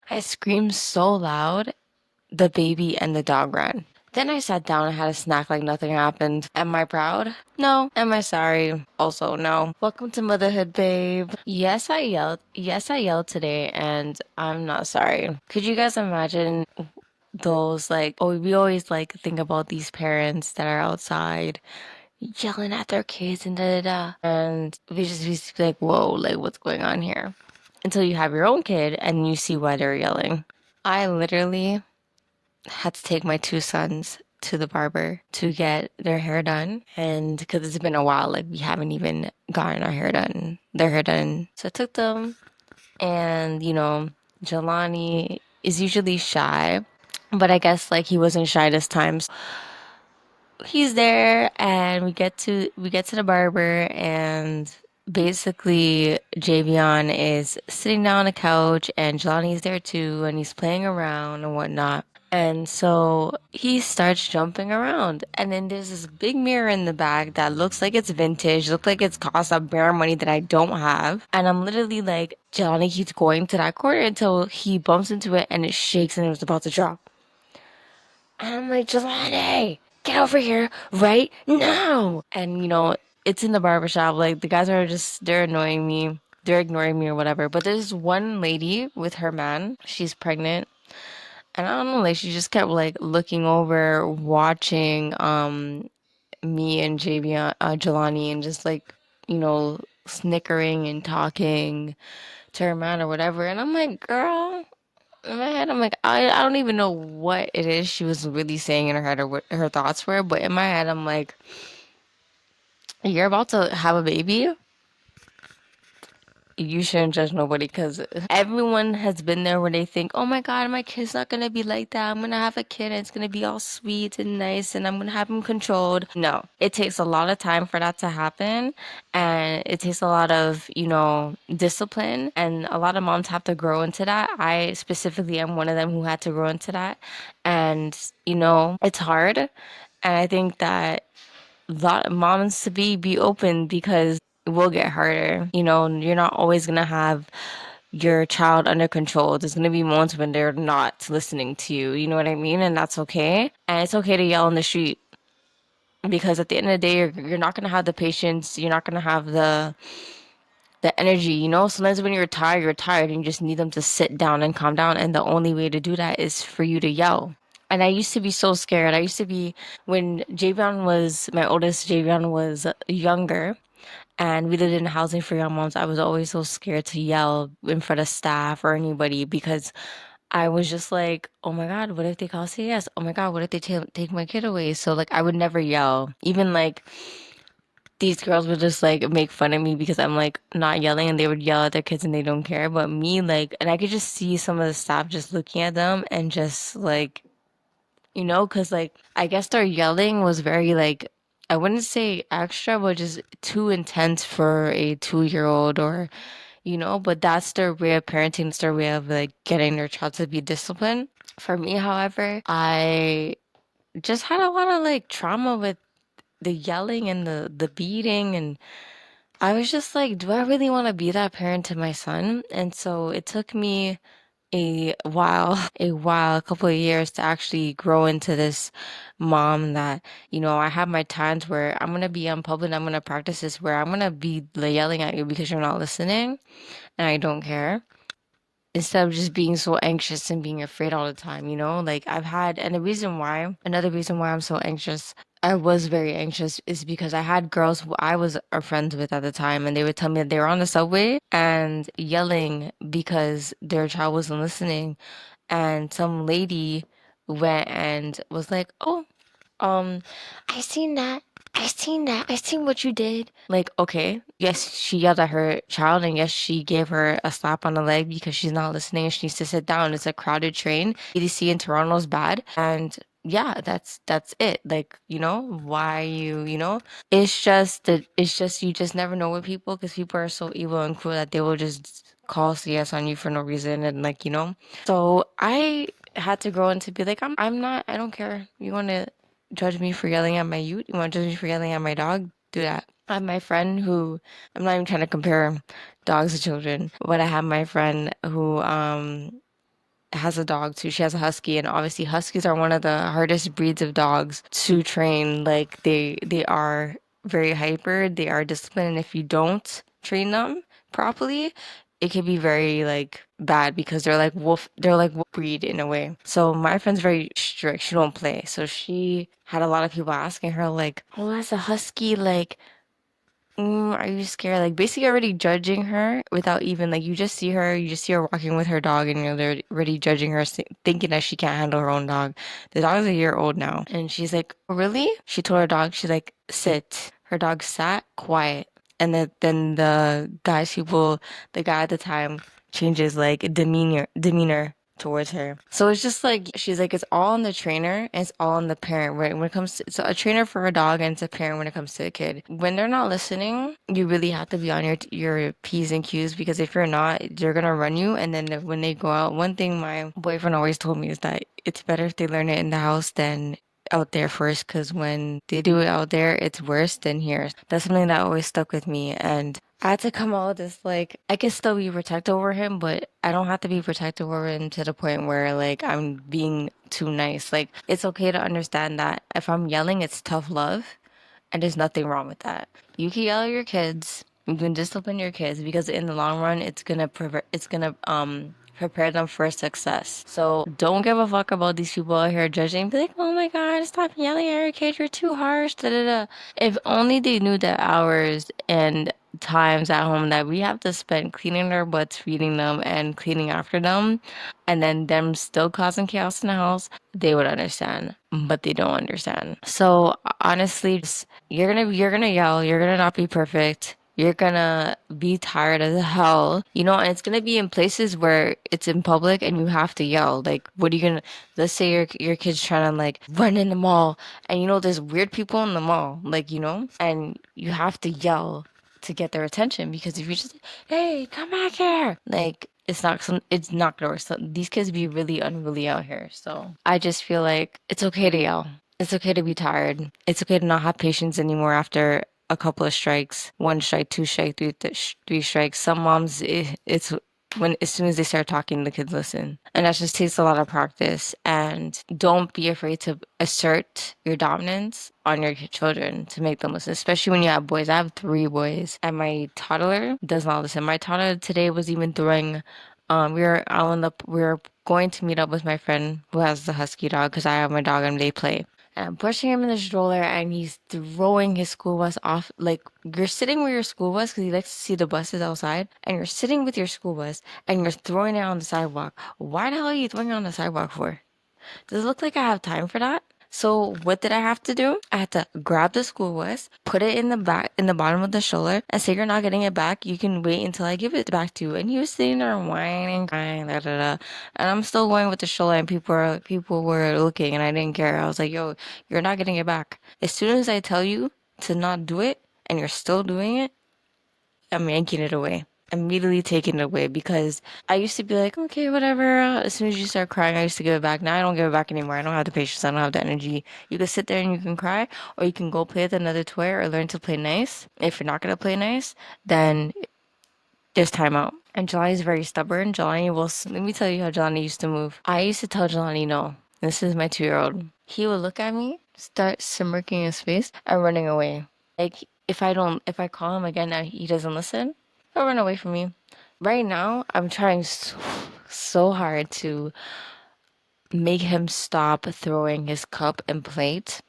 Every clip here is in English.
I screamed so loud, the baby and the dog ran. Then I sat down and had a snack like nothing happened. Am I proud? No. Am I sorry? Also, no. Welcome to Motherhood, babe. Yes, I yelled. Yes, I yelled today, and I'm not sorry. Could you guys imagine those like, oh, we always like think about these parents that are outside yelling at their kids and da da da. And we just be like, whoa, like what's going on here? Until you have your own kid and you see why they're yelling. I literally had to take my two sons to the barber to get their hair done. And because it's been a while, like we haven't even gotten our hair done, their hair done. So I took them, and Jelani is usually shy, but I guess like he wasn't shy this time. So he's there, and we get to the barber, and basically Javion is sitting down on the couch, and Jelani's there too, and he's playing around and whatnot. And so he starts jumping around. And then there's this big mirror in the back that looks like it's vintage, looks like it's cost a bare money that I don't have. And I'm literally like, Johnny keeps going to that corner until he bumps into it and it shakes and it was about to drop. And I'm like, Jelani, get over here right now. And it's in the barbershop. Like the guys are just, they're annoying me. They're ignoring me or whatever. But there's one lady with her man. She's pregnant. And I don't know, like she just kept like looking over, watching me and Jelani, and just like, snickering and talking to her man or whatever. And I'm like, girl, in my head, I'm like, I don't even know what it is she was really saying in her head or what her thoughts were, but in my head, I'm like, you're about to have a baby? You shouldn't judge nobody because everyone has been there where they think, oh my God, my kid's not gonna be like that. I'm gonna have a kid and it's gonna be all sweet and nice and I'm gonna have him controlled. No, it takes a lot of time for that to happen, and it takes a lot of, discipline, and a lot of moms have to grow into that. I specifically am one of them who had to grow into that. And, it's hard. And I think that lot moms to be open because it will get harder. You're not always gonna have your child under control. There's gonna be moments when they're not listening to you. You know what I mean? And that's okay. And it's okay to yell in the street because at the end of the day, you're not gonna have the patience. You're not gonna have the energy. Sometimes when you're tired, and you just need them to sit down and calm down. And the only way to do that is for you to yell. And I used to be so scared. I used to be, when Javion was, my oldest Javion was younger, and we lived in housing for young moms, I was always so scared to yell in front of staff or anybody because I was just like, oh my God, what if they call CAS? Oh my God, what if they take my kid away? So like I would never yell. Even like these girls would just like make fun of me because I'm like not yelling, and they would yell at their kids and they don't care. But me, like, and I could just see some of the staff just looking at them and just like, because like I guess their yelling was very like, I wouldn't say extra, but just too intense for a 2-year old, or but that's their way of parenting, it's their way of like getting their child to be disciplined. For me, however, I just had a lot of like trauma with the yelling and the beating, and I was just like, do I really want to be that parent to my son? And so it took me a couple of years to actually grow into this mom that, I have my times where I'm gonna be on public, I'm gonna practice this, where I'm gonna be like, yelling at you because you're not listening and I don't care. Instead of just being so anxious and being afraid all the time, like and another reason why I'm so anxious, I was very anxious, is because I had girls who I was friends with at the time, and they would tell me that they were on the subway and yelling because their child wasn't listening. And some lady went and was like, oh, um, I seen that. I seen that. I seen what you did. Like, okay. Yes, she yelled at her child, and yes, she gave her a slap on the leg because she's not listening and she needs to sit down. It's a crowded train. EDC in Toronto is bad. And yeah, that's it. Like, why it's just you just never know with people, because people are so evil and cruel that they will just call CS on you for no reason, and like, So I had to grow into be like, I'm not, I don't care. You want to judge me for yelling at my youth? You want to judge me for yelling at my dog? Do that. I have my friend who, I'm not even trying to compare dogs to children, but I have my friend who has a dog too. She has a husky, and obviously huskies are one of the hardest breeds of dogs to train. Like they are very hyper, they are disciplined, and if you don't train them properly, it can be very like bad because they're like wolf breed in a way. So my friend's very strict. She don't play. So she had a lot of people asking her like, "Oh, that's a husky, like are you scared?" Like basically already judging her without even like you just see her walking with her dog and they're already judging her, thinking that she can't handle her own dog. The dog's a year old now. And she's like, "Oh, really?" She told her dog, she's like, "Sit." Her dog sat quiet. And then the guy at the time changes like demeanor towards her. So it's just like she's like it's all on the trainer and it's all on the parent, right? When it comes to so a trainer for a dog and it's a parent when it comes to a kid. When they're not listening, you really have to be on your P's and Q's because if you're not, they're gonna run you. And then when they go out, one thing my boyfriend always told me is that it's better if they learn it in the house than out there first because when they do it out there, it's worse than here. That's something that always stuck with me. And I had to come out with this like I can still be protective over him, but I don't have to be protective over him to the point where like I'm being too nice. Like it's okay to understand that if I'm yelling, it's tough love. And there's nothing wrong with that. You can yell at your kids. You can discipline your kids because in the long run, it's gonna prepare them for success. So don't give a fuck about these people out here judging. Be like, oh my god, stop yelling at your kid. You're too harsh. Da da da. If only they knew the hours and times at home that we have to spend cleaning their butts, feeding them, and cleaning after them, and then them still causing chaos in the house, they would understand, but they don't understand. So honestly, just, you're gonna yell, you're gonna not be perfect. You're gonna be tired as hell, and it's gonna be in places where it's in public and you have to yell. Like, what are you gonna, let's say your kid's trying to like run in the mall and there's weird people in the mall, like, and you have to yell to get their attention because if you just, hey, come back here, like, it's not gonna work. So these kids be really unruly out here. So I just feel like it's okay to yell. It's okay to be tired. It's okay to not have patience anymore after a couple of strikes, one strike, two strike, three strikes. Some moms, it's when as soon as they start talking, the kids listen, and that just takes a lot of practice. And don't be afraid to assert your dominance on your children to make them listen, especially when you have boys. I have three boys, and my toddler does not listen. My toddler today was even throwing. We were going to meet up with my friend who has the husky dog because I have my dog and they play. And I'm pushing him in the stroller and he's throwing his school bus off. Like, you're sitting with your school bus because he likes to see the buses outside. And you're sitting with your school bus and you're throwing it on the sidewalk. Why the hell are you throwing it on the sidewalk for? Does it look like I have time for that? So what did I have to do? I had to grab the school bus, put it in the back, in the bottom of the stroller, and say you're not getting it back. You can wait until I give it back to you. And he was sitting there whining, crying, da da da. And I'm still going with the stroller, and people were looking, and I didn't care. I was like, yo, you're not getting it back. As soon as I tell you to not do it, and you're still doing it, I'm yanking it away. Immediately taking it away because I used to be like, okay, whatever. As soon as you start crying, I used to give it back. Now I don't give it back anymore. I don't have the patience. I don't have the energy. You can sit there and you can cry, or you can go play with another toy or learn to play nice. If you're not gonna play nice, then there's time out. And Jelani is very stubborn. Jelani will, let me tell you how Jelani used to move. I used to tell Jelani no. This is my 2-year-old. He would look at me, start smirking his face, and running away. Like, if I call him again and he doesn't listen, he'll run away from me. Right now, I'm trying so hard to make him stop throwing his cup and plate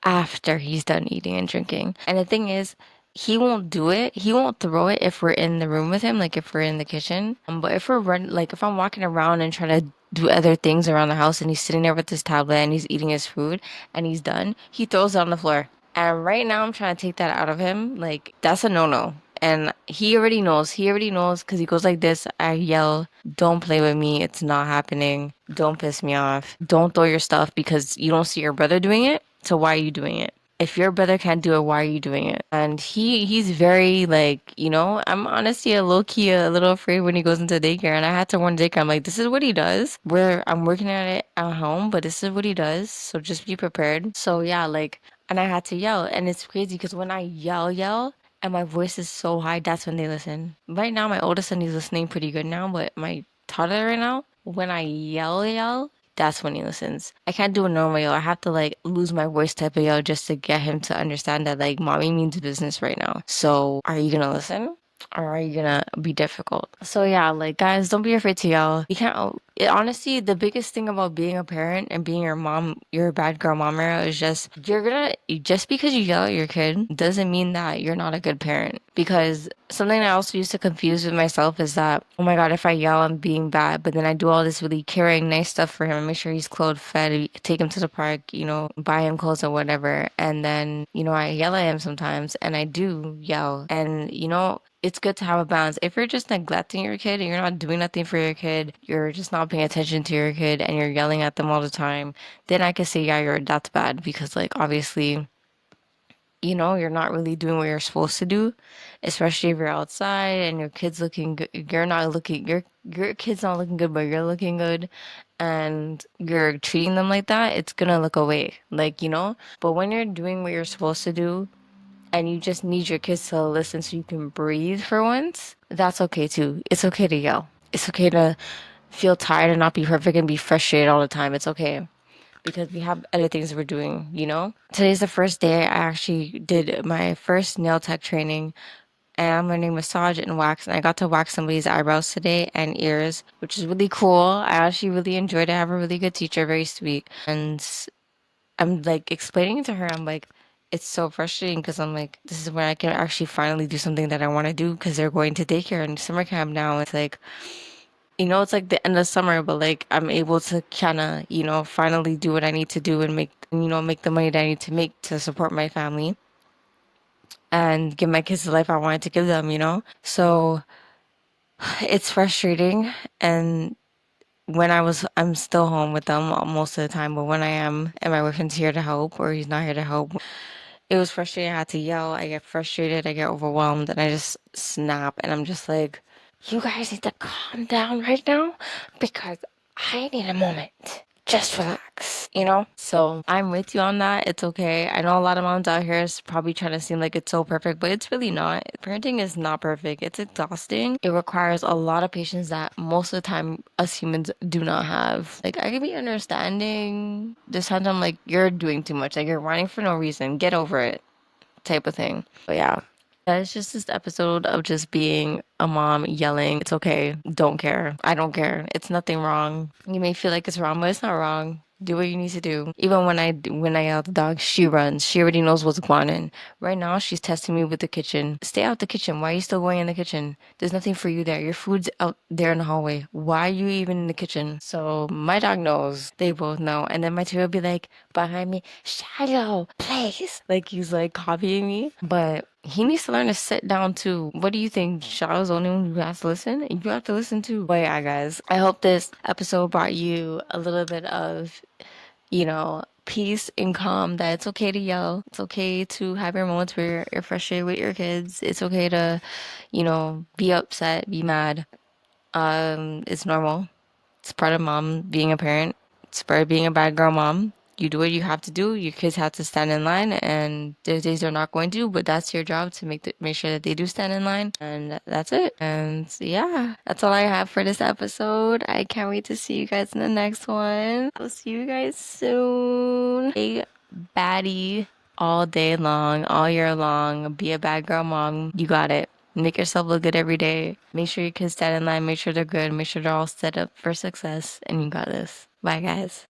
after he's done eating and drinking. And the thing is, he won't do it. He won't throw it if we're in the room with him, like if we're in the kitchen. But if like if I'm walking around and trying to do other things around the house and he's sitting there with his tablet and he's eating his food and he's done, he throws it on the floor. And right now I'm trying to take that out of him. Like that's a no-no. And he already knows. He already knows because he goes like this. I yell, don't play with me. It's not happening. Don't piss me off. Don't throw your stuff because you don't see your brother doing it. So why are you doing it? If your brother can't do it, why are you doing it? And he's very like, I'm honestly a low key a little afraid when he goes into daycare. And I had to warn daycare. I'm like, this is what he does. Where I'm working at it at home, but this is what he does. So just be prepared. So yeah, like, and I had to yell. And it's crazy because when I yell, and my voice is so high, that's when they listen. Right now, my oldest son is listening pretty good now, but my toddler right now, when I yell, that's when he listens. I can't do a normal yell. I have to like lose my voice type of yell just to get him to understand that like mommy means business right now. So are you gonna listen? Or are you gonna be difficult? So yeah, like guys, don't be afraid to yell. You can't. Honestly, the biggest thing about being a parent and being your mom, your bad girl mom era, is just just because you yell at your kid doesn't mean that you're not a good parent. Because something I also used to confuse with myself is that, oh my God, if I yell, I'm being bad, but then I do all this really caring, nice stuff for him, make sure he's clothed, fed, take him to the park, buy him clothes or whatever, and then I yell at him sometimes, and I do yell, and it's good to have a balance. If you're just neglecting your kid and you're not doing nothing for your kid, you're just not paying attention to your kid and you're yelling at them all the time, then I could say, yeah, that's bad because like obviously, you're not really doing what you're supposed to do, especially if you're outside and your kid's looking good. You're not looking, your kid's not looking good, but you're looking good and you're treating them like that, it's gonna look away. Like, but when you're doing what you're supposed to do, and you just need your kids to listen so you can breathe for once, that's okay too. It's okay to yell. It's okay to feel tired and not be perfect and be frustrated all the time. It's okay because we have other things we're doing. Today's the first day I actually did my first nail tech training and I'm learning massage and wax. And I got to wax somebody's eyebrows today and ears, which is really cool. I actually really enjoyed it. I have a really good teacher, very sweet. And I'm like explaining it to her. I'm like, it's so frustrating because I'm like, this is when I can actually finally do something that I want to do because they're going to daycare and summer camp now. It's like, it's like the end of summer, but like I'm able to kind of, finally do what I need to do and make the money that I need to make to support my family and give my kids the life I wanted to give them. So it's frustrating. And I'm still home with them most of the time, but when I am, and my boyfriend's here to help or he's not here to help, it was frustrating. I had to yell. I get frustrated. I get overwhelmed and I just snap. And I'm just like, you guys need to calm down right now because I need a moment. Just relax. So I'm with you on that. It's okay. I know a lot of moms out here is probably trying to seem like it's so perfect, but it's really not. Parenting is not perfect. It's exhausting. It requires a lot of patience that most of the time us humans do not have. Like I can be understanding this times I'm like, you're doing too much. Like you're whining for no reason. Get over it type of thing. But yeah. It's just this episode of just being a mom yelling. It's okay. Don't care. I don't care. It's nothing wrong. You may feel like it's wrong, but it's not wrong. Do what you need to do. Even when I yell at the dog, she runs. She already knows what's going on. Right now, she's testing me with the kitchen. Stay out the kitchen. Why are you still going in the kitchen? There's nothing for you there. Your food's out there in the hallway. Why are you even in the kitchen? So my dog knows. They both know. And then my two will be like behind me, Shiloh, please. Like he's like copying me. But he needs to learn to sit down too. What do you think? Shadow's the only one who has to listen? You have to listen too. But yeah, guys, I hope this episode brought you a little bit of, peace and calm that it's okay to yell. It's okay to have your moments where you're frustrated with your kids. It's okay to, be upset, be mad. It's normal. It's part of mom being a parent. It's part of being a bad girl mom. You do what you have to do. Your kids have to stand in line, and there's days they're not going to, but that's your job to make sure that they do stand in line, and that's it. And yeah, that's all I have for this episode. I can't wait to see you guys in the next one. I'll see you guys soon. A baddie all day long, all year long. Be a bad girl mom. You got it. Make yourself look good every day. Make sure your kids stand in line. Make sure they're good. Make sure they're all set up for success. And you got this. Bye, guys.